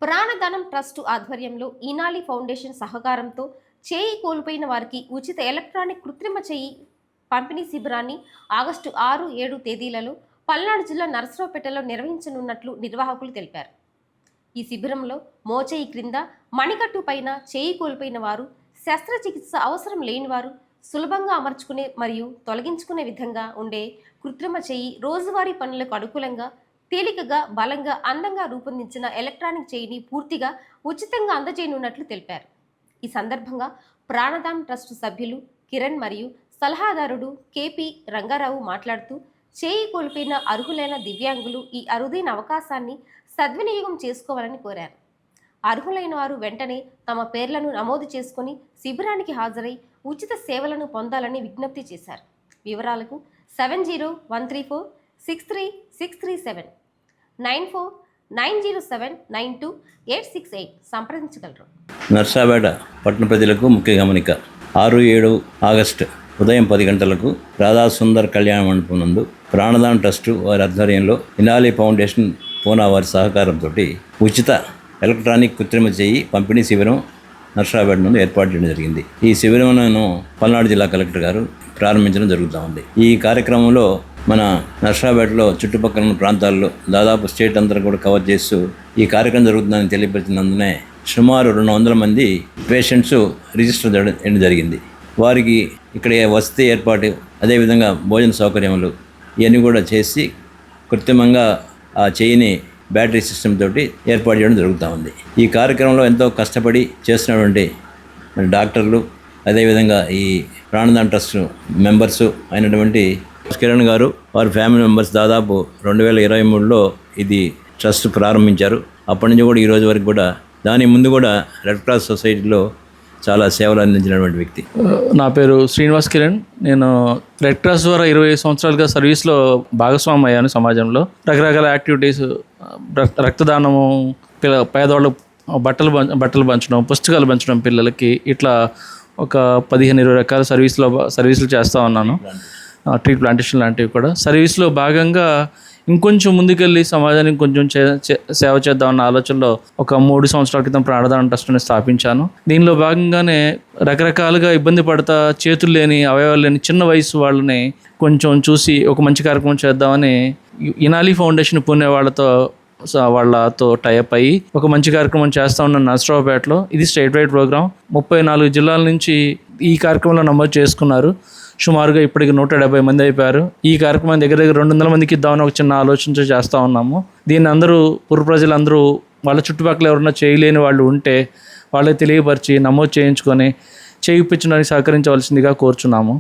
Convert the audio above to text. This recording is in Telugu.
ప్రాణదానం ట్రస్ట్ ఆధ్వర్యంలో ఈనాలి ఫౌండేషన్ సహకారంతో చేయి కోల్పోయిన వారికి ఉచిత ఎలక్ట్రానిక్ కృత్రిమ చేయి పంపిణీ శిబిరాన్ని ఆగస్టు 6, 7 తేదీలలో పల్నాడు జిల్లా నరసరావుపేటలో నిర్వహించనున్నట్లు నిర్వాహకులు తెలిపారు. ఈ శిబిరంలో మోచేయి క్రింద మణికట్టు పైన చేయి కోల్పోయిన వారు, శస్త్రచికిత్స అవసరం లేని వారు సులభంగా అమర్చుకునే మరియు తొలగించుకునే విధంగా ఉండే కృత్రిమ చేయి రోజువారీ పనులకు అనుకూలంగా తేలికగా, బలంగా, అందంగా రూపొందించిన ఎలక్ట్రానిక్ చేయిని పూర్తిగా ఉచితంగా అందజేయనున్నట్లు తెలిపారు. ఈ సందర్భంగా ప్రాణదాన్ ట్రస్ట్ సభ్యులు కిరణ్ మరియు సలహాదారుడు కేపీ రంగారావు మాట్లాడుతూ, చేయి కోల్పోయిన అర్హులైన దివ్యాంగులు ఈ అరుదైన అవకాశాన్ని సద్వినియోగం చేసుకోవాలని కోరారు. అర్హులైన వారు వెంటనే తమ పేర్లను నమోదు చేసుకుని శిబిరానికి హాజరై ఉచిత సేవలను పొందాలని విజ్ఞప్తి చేశారు. వివరాలకు 7013463637 9490792868 సంప్రదించగలరు. నర్సాపేట పట్టణ ప్రజలకు ముఖ్య గమనిక. 6-7 ఆగస్టు ఉదయం 10 గంటలకు రాధాసుందర్ కళ్యాణ మండపం నందు ప్రాణదాన్ ట్రస్టు వారి ఆధ్వర్యంలో ఇనాలి ఫౌండేషన్ పూనా వారి సహకారంతో ఉచిత ఎలక్ట్రానిక్ కృత్రిమ చేయి పంపిణీ శిబిరం నర్సాపేట నుండి ఏర్పాటు చేయడం జరిగింది. ఈ శిబిరంను పల్నాడు జిల్లా కలెక్టర్ గారు ప్రారంభించడం జరుగుతూ ఉంది. ఈ కార్యక్రమంలో మన నర్సాపేటలో చుట్టుపక్కల ఉన్న ప్రాంతాల్లో దాదాపు స్టేట్ అంతా కూడా కవర్ చేస్తూ ఈ కార్యక్రమం జరుగుతుందని తెలియపరిచినందునే సుమారు 200 మంది పేషెంట్స్ రిజిస్టర్ చేయడం జరిగింది. వారికి ఇక్కడ వసతి ఏర్పాటు, అదేవిధంగా భోజన సౌకర్యములు ఇవన్నీ కూడా చేసి కృత్రిమంగా ఆ చేయిని బ్యాటరీ సిస్టమ్ తోటి ఏర్పాటు చేయడం జరుగుతూ ఉంది. ఈ కార్యక్రమంలో ఎంతో కష్టపడి చేస్తున్నటువంటి డాక్టర్లు, అదేవిధంగా ఈ ప్రాణదాన్ ట్రస్ట్ మెంబర్సు అయినటువంటి కిరణ్ గారు, వారి ఫ్యామిలీ మెంబర్స్ దాదాపు 2023లో ఇది ట్రస్ట్ ప్రారంభించారు. అప్పటి నుంచి కూడా ఈ రోజు వరకు కూడా, దాని ముందు కూడా రెడ్ క్రాస్ సొసైటీలో చాలా సేవలు అందించినటువంటి వ్యక్తి. నా పేరు శ్రీనివాస్ కిరణ్. నేను రెడ్ క్రాస్ ద్వారా 20 సంవత్సరాలుగా సర్వీస్లో భాగస్వామి అయ్యాను. సమాజంలో రకరకాల యాక్టివిటీస్, రక్తదానము, పేదవాళ్ళు బట్టలు పంచడం, పుస్తకాలు పంచడం పిల్లలకి, ఇట్లా ఒక 15-20 రకాల సర్వీసులు చేస్తూ ఉన్నాను. ట్రీ ప్లాంటేషన్ లాంటివి కూడా సర్వీస్లో భాగంగా ఇంకొంచెం ముందుకెళ్ళి సమాజానికి కొంచెం సేవ చేద్దామన్న ఆలోచనలో ఒక 3 సంవత్సరాల క్రితం ప్రాణదాన ట్రస్ట్ని స్థాపించాను. దీనిలో భాగంగానే రకరకాలుగా ఇబ్బంది పడతా, చేతులు లేని, అవయవాలు లేని చిన్న వయసు వాళ్ళని కొంచెం చూసి ఒక మంచి కార్యక్రమం చేద్దామని ఇనాలి ఫౌండేషన్ పుణ్య వాళ్ళతో టైప్ అయ్యి ఒక మంచి కార్యక్రమం చేస్తూ ఉన్నాను నర్సరావుపేటలో. ఇది స్టేట్ వైడ్ ప్రోగ్రామ్. 34 జిల్లాల నుంచి ఈ కార్యక్రమంలో నమోదు చేసుకున్నారు. సుమారుగా ఇప్పటికి 170 మంది అయిపోయారు. ఈ కార్యక్రమం దగ్గర 200 మందికి ఇద్దామని ఒక చిన్న ఆలోచన చేస్తూ ఉన్నాము. దీన్ని అందరూ పుర ప్రజలందరూ వాళ్ళ చుట్టుపక్కల ఎవరన్నా చేయలేని వాళ్ళు ఉంటే వాళ్ళకి తెలియపరిచి నమోదు చేయించుకొని చేయించడానికి సహకరించవలసిందిగా కోరుచున్నాము.